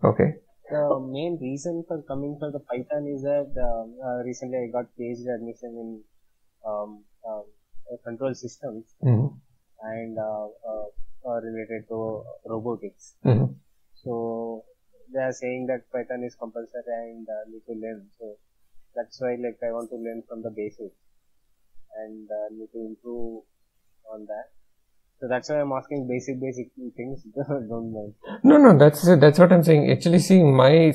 Speaker 1: Okay.
Speaker 3: The main reason for coming for the Python is that recently I got PhD admission in control systems and related to robotics. So they are saying that Python is compulsory and need to learn. So that's why like I want to learn from the basics and need to improve on that. So that's why I'm asking basic things. Don't mind.
Speaker 1: No, that's what I'm saying. Actually, see my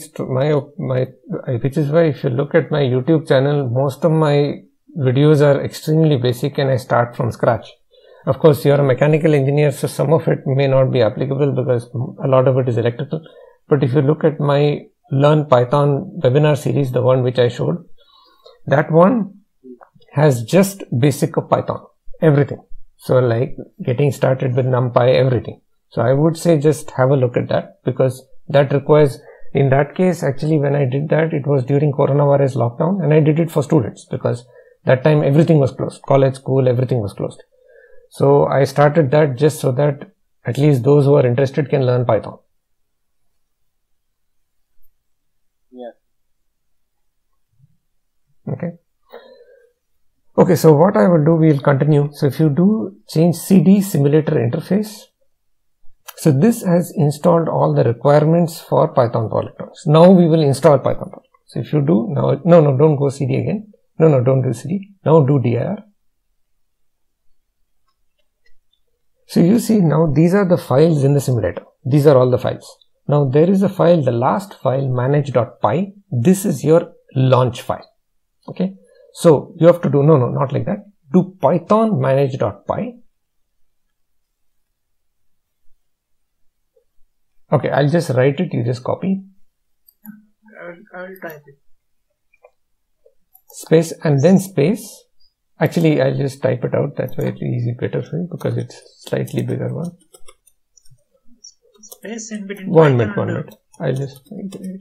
Speaker 1: which is why if you look at my YouTube channel, most of my videos are extremely basic and I start from scratch. Of course, you're a mechanical engineer, so some of it may not be applicable because a lot of it is electrical. But if you look at my Learn Python webinar series, the one which I showed, that one has just basic of Python, everything. So like getting started with NumPy, everything. So I would say just have a look at that, because that requires, in that case, actually when I did that, it was during coronavirus lockdown and I did it for students because that time everything was closed. College, school, everything was closed. So I started that just so that at least those who are interested can learn Python.
Speaker 3: Yeah.
Speaker 1: Okay. Okay, so what I will do, we will continue. So if you do change CD simulator interface, so this has installed all the requirements for Python polygons. Now we will install Python polygons. So if you do now, no, don't go CD again. No, don't do CD. Now do dir. So you see now these are the files in the simulator. These are all the files. Now there is a file, the last file, manage.py. This is your launch file. Okay. So you have to do, no, not like that. Do python manage.py. Okay, I'll just write it, you just copy.
Speaker 2: I'll type it.
Speaker 1: Space and then space. Actually, I'll just type it out. That's why it's easy, better for you because it's slightly bigger one.
Speaker 2: Space in between.
Speaker 1: One minute. I'll just write it.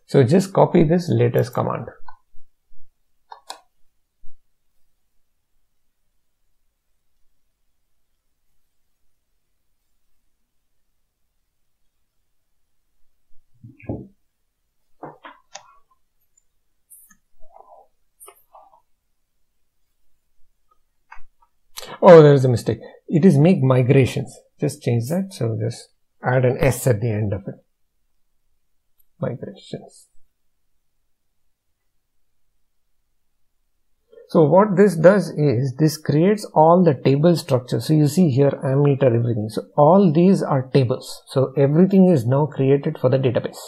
Speaker 1: So just copy this latest command. Oh, there is a mistake. It is make migrations. Just change that. So just add an S at the end of it. Migrations. So what this does is this creates all the table structure. So you see here ammeter, everything. So all these are tables. So everything is now created for the database.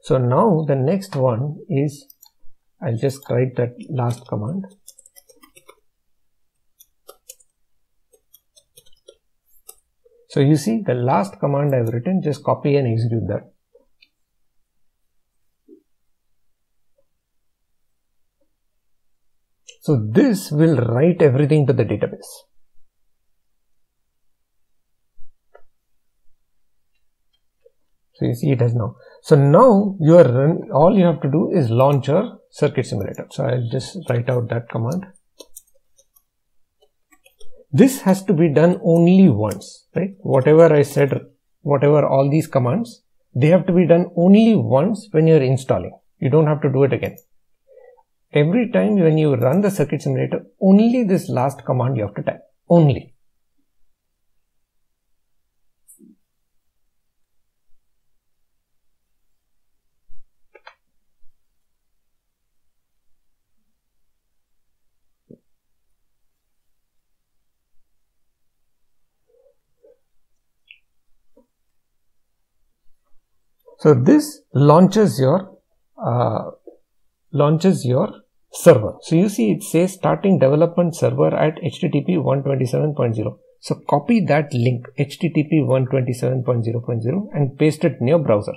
Speaker 1: So now the next one is, I'll just write that last command. So you see the last command I've written, just copy and execute that. So this will write everything to the database. So you see it has now. So now you are all you have to do is launch your circuit simulator. So I'll just write out that command. This has to be done only once, right? Whatever I said, whatever all these commands, they have to be done only once when you're installing. You don't have to do it again. Every time when you run the circuit simulator, only this last command you have to type. Only. So this launches your server. So you see it says starting development server at HTTP 127.0. So copy that link HTTP 127.0.0 and paste it in your browser.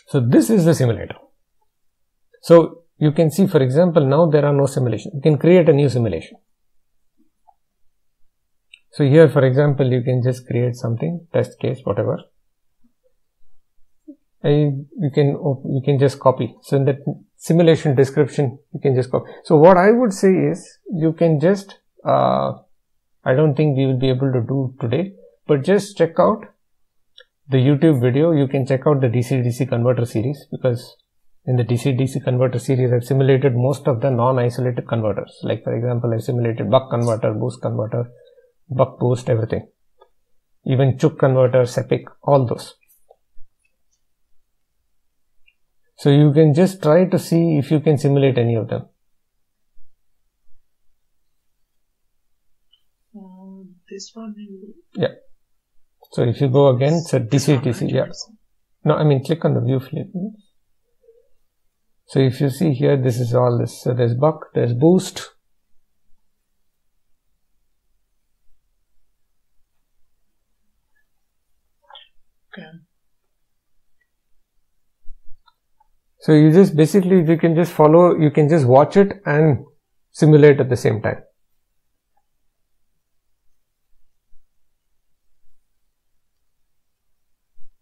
Speaker 1: So this is the simulator. So you can see, for example, now there are no simulations. You can create a new simulation. So here, for example, you can just create something, test case, whatever. And you can just copy. So in the simulation description, you can just copy. So what I would say is, you can just, I don't think we will be able to do today, but just check out the YouTube video. You can check out the DC-DC converter series, because in the DC-DC converter series, I've simulated most of the non-isolated converters. Like, for example, I've simulated buck converter, boost converter, buck boost, everything. Even Chook converter, SEPIC, all those. So you can just try to see if you can simulate any of them.
Speaker 2: This one?
Speaker 1: Yeah. So if you go again, it's a DC-DC, yeah. No, I mean, click on the view flip. So if you see here, this is all this. So there's buck, there's boost.
Speaker 2: Okay.
Speaker 1: So you just basically, you can just follow, you can just watch it and simulate at the same time.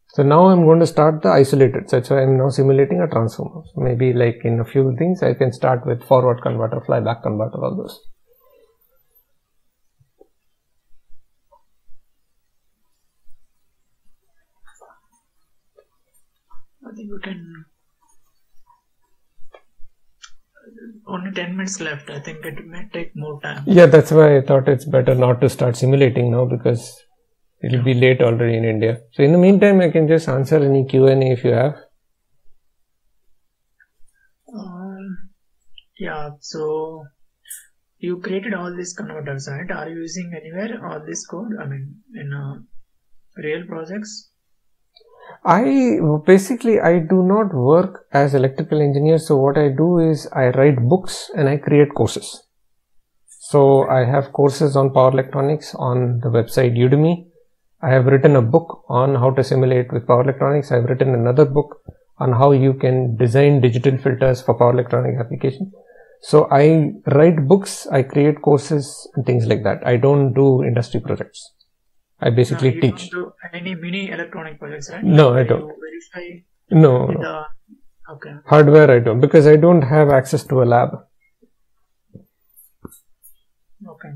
Speaker 1: So now I'm going to start the isolated. So that's why I'm now simulating a transformer. So maybe like in a few things, I can start with forward converter, flyback converter, all those.
Speaker 2: I think we can. Only 10 minutes left. I think it may take more time.
Speaker 1: Yeah, that's why I thought it's better not to start simulating now, because it will be late already in India. So in the meantime, I can just answer any Q&A if you have.
Speaker 2: Yeah, so you created all these converters, right? Are you using anywhere all this code? I mean, in real projects? I
Speaker 1: do not work as electrical engineer. So what I do is I write books and I create courses. So I have courses on power electronics on the website Udemy. I have written a book on how to simulate with power electronics. I've written another book on how you can design digital filters for power electronic application. So I write books, I create courses and things like that. I don't do industry projects. I basically teach.
Speaker 2: You don't do any mini electronic projects, right?
Speaker 1: No, I don't.
Speaker 2: You verify
Speaker 1: no.
Speaker 2: Okay.
Speaker 1: Hardware I don't, because I don't have access to a lab.
Speaker 2: Okay.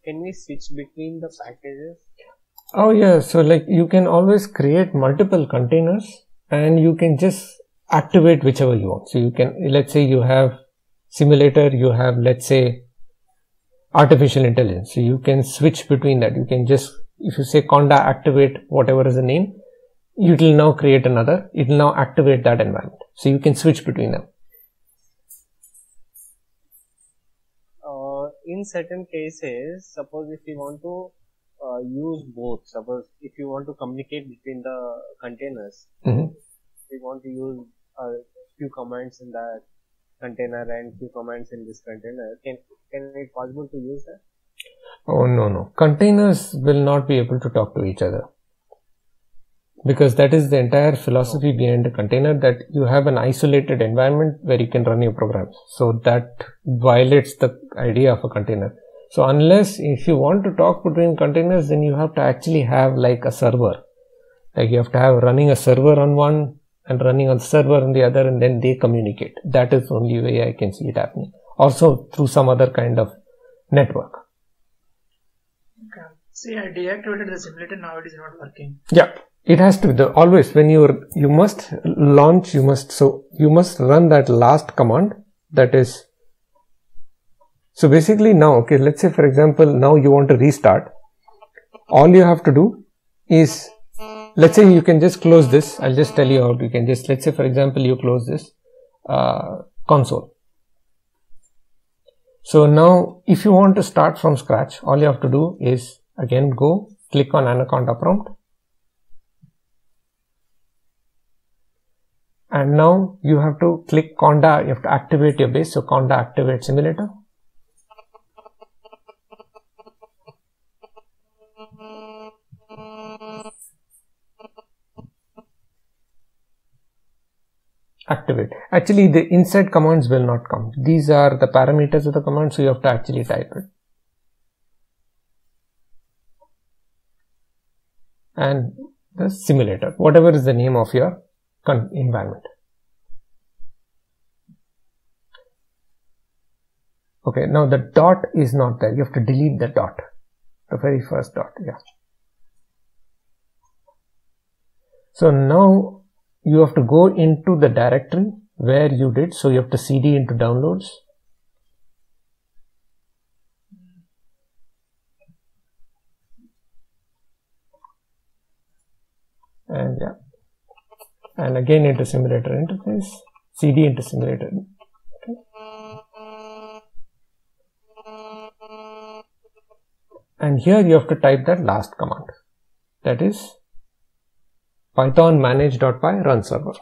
Speaker 3: Can we switch between the packages?
Speaker 1: Oh yeah, so like you can always create multiple containers and you can just activate whichever you want. So you can, let's say you have simulator, you have, let's say, artificial intelligence. So you can switch between that. You can just, if you say conda activate whatever is the name, it will now create another, it will now activate that environment. So you can switch between them.
Speaker 3: In certain cases, suppose if you want to use both, suppose if you want to communicate between the containers, you want to use a few commands in that container and few commands in this container, can it possible to use that?
Speaker 1: Oh no, containers will not be able to talk to each other, because that is the entire philosophy behind the container, that you have an isolated environment where you can run your programs. So that violates the idea of a container. So unless, if you want to talk between containers, then you have to actually have like a server. Like you have to have running a server on one and running on the server on the other, and then they communicate. That is the only way I can see it happening. Also through some other kind of network.
Speaker 2: Okay. See, I deactivated the simulator, now it is not working.
Speaker 1: Yeah. It has to be always when you must launch, you must run that last command, that is. So basically now, okay, let's say for example, now you want to restart. All you have to do is, let's say you can just close this. I'll just tell you how you can just, let's say for example, you close this console. So now if you want to start from scratch, all you have to do is again go click on Anaconda prompt. And now you have to click Conda, you have to activate your base. So Conda activate simulator. activate. Actually, the inside commands will not come. These are the parameters of the command, so you have to actually type it. And the simulator, whatever is the name of your environment. Okay, now the dot is not there. You have to delete the dot, the very first dot. Yeah. So now you have to go into the directory where you did. So you have to cd into downloads. And yeah, and again into simulator interface, cd into simulator. Okay. And here you have to type that last command, that is python manage.py run server.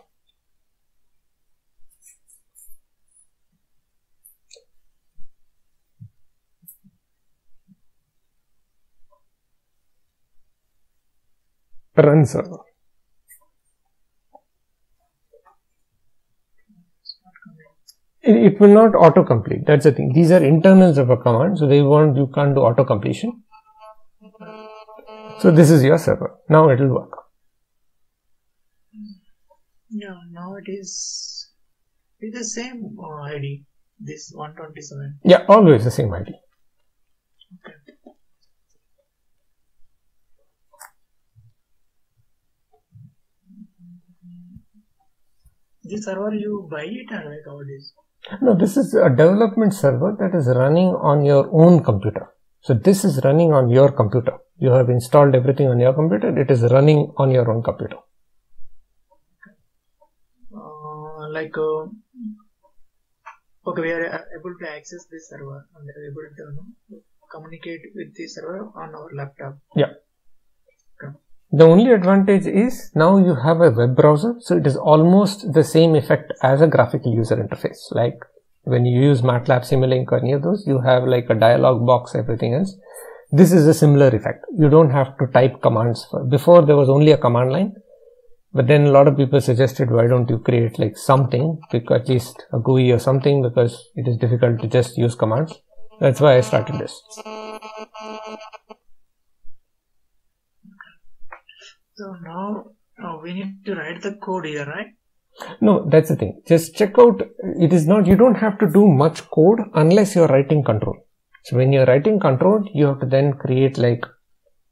Speaker 1: Run server. It will not autocomplete. That's the thing. These are internals of a command, so you can't do auto completion. So this is your server. Now it will work.
Speaker 2: Yeah, now it's the same ID. This 127.
Speaker 1: Yeah, always the same ID.
Speaker 2: Okay. This server you buy it or like how it is?
Speaker 1: No, this is a development server that is running on your own computer. So this is running on your computer. You have installed everything on your computer. It is running on your own computer.
Speaker 2: Okay, we are able to access this server and we are able to communicate with the server on our laptop.
Speaker 1: Yeah. Okay. The only advantage is now you have a web browser, so it is almost the same effect as a graphical user interface. Like when you use MATLAB, Simulink or any of those, you have like a dialog box, everything else. This is a similar effect. You don't have to type commands. Before there was only a command line, but then a lot of people suggested, why don't you create like something, at least a GUI or something, because it is difficult to just use commands. That's why I started this.
Speaker 2: So now we need to write the code here, right?
Speaker 1: No, that's the thing. Just check out, it is not, you don't have to do much code unless you're writing control. So when you're writing control, you have to then create like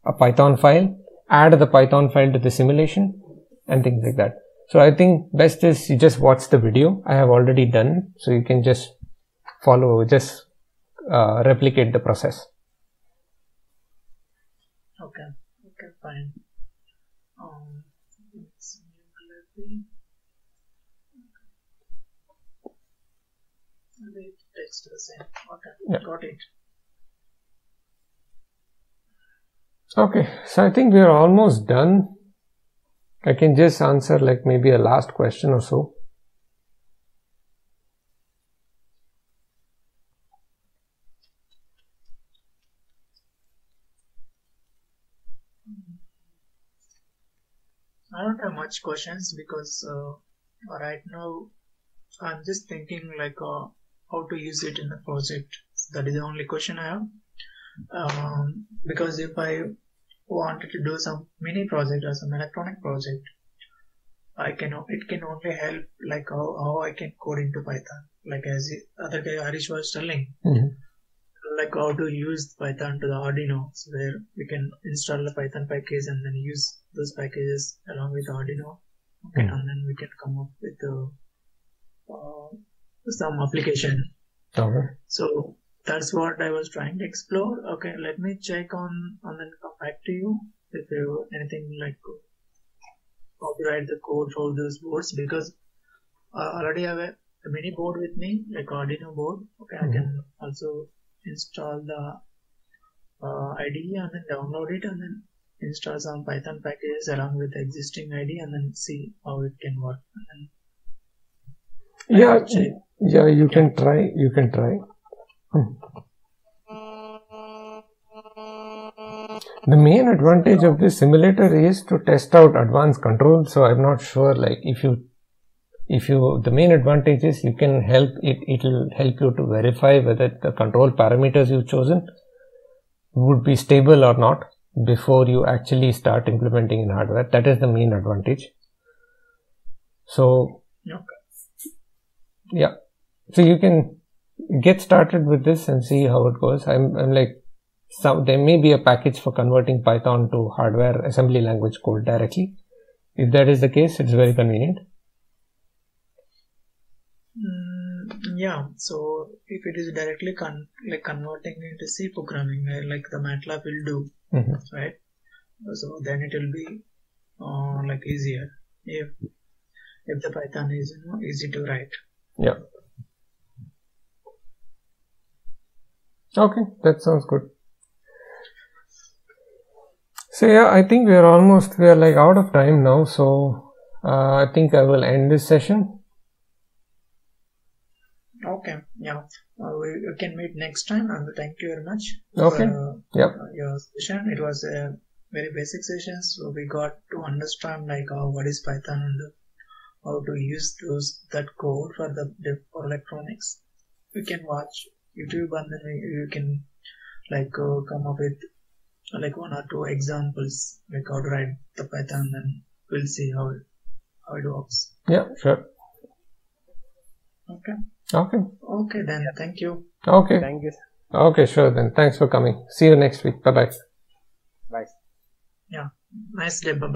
Speaker 1: a Python file, add the Python file to the simulation and things like that. So I think best is you just watch the video. I have already done, so you can just follow, just replicate the process.
Speaker 2: Okay, fine. The text the same. Okay, yeah. Got it.
Speaker 1: Okay, so I think we are almost done. I can just answer like maybe a last question or so.
Speaker 2: I don't have much questions because right now I'm just thinking like how to use it in the project. That is the only question I have. Because if I wanted to do some mini project or some electronic project, it can only help like how I can code into Python. Like as the other guy Harish was telling, like how to use Python to the Arduino, so where we can install the Python package and then use those packages along with Arduino, okay, and then we can come up with some application.
Speaker 1: Okay.
Speaker 2: So that's what I was trying to explore. Okay, let me check on and then come back to you if you anything like how to write the code for those boards, because I already have a mini board with me, like Arduino board. Okay, I can also install the IDE and then download it and then install some Python packages along with the existing IDE and then see how it can work. And
Speaker 1: then you can try. The main advantage of this simulator is to test out advanced control. So I'm not sure, like if the main advantage is you can it'll help you to verify whether the control parameters you've chosen would be stable or not before you actually start implementing in hardware. That is the main advantage. So yeah, so you can get started with this and see how it goes. I'm like, there may be a package for converting Python to hardware assembly language code directly. If that is the case, it's very convenient.
Speaker 2: Yeah, so if it is directly converting into C programming, like the MATLAB will do, right? So then it will be like easier if the Python is easy to write.
Speaker 1: Yeah. Okay, that sounds good. So yeah, I think we are like out of time now. So I think I will end this session.
Speaker 2: Okay, yeah, we can meet next time, and thank you very much
Speaker 1: for
Speaker 2: your session. It was a very basic session, so we got to understand like what is Python and how to use that code for electronics. You can watch YouTube and then you can like come up with like 1 or 2 examples like how to write the Python, and we'll see how it works.
Speaker 1: Yeah, sure.
Speaker 2: Okay then, thank you.
Speaker 1: Okay,
Speaker 3: thank you.
Speaker 1: Okay, sure then, thanks for coming. See you next week. Bye.
Speaker 2: Yeah, nice day. Bye.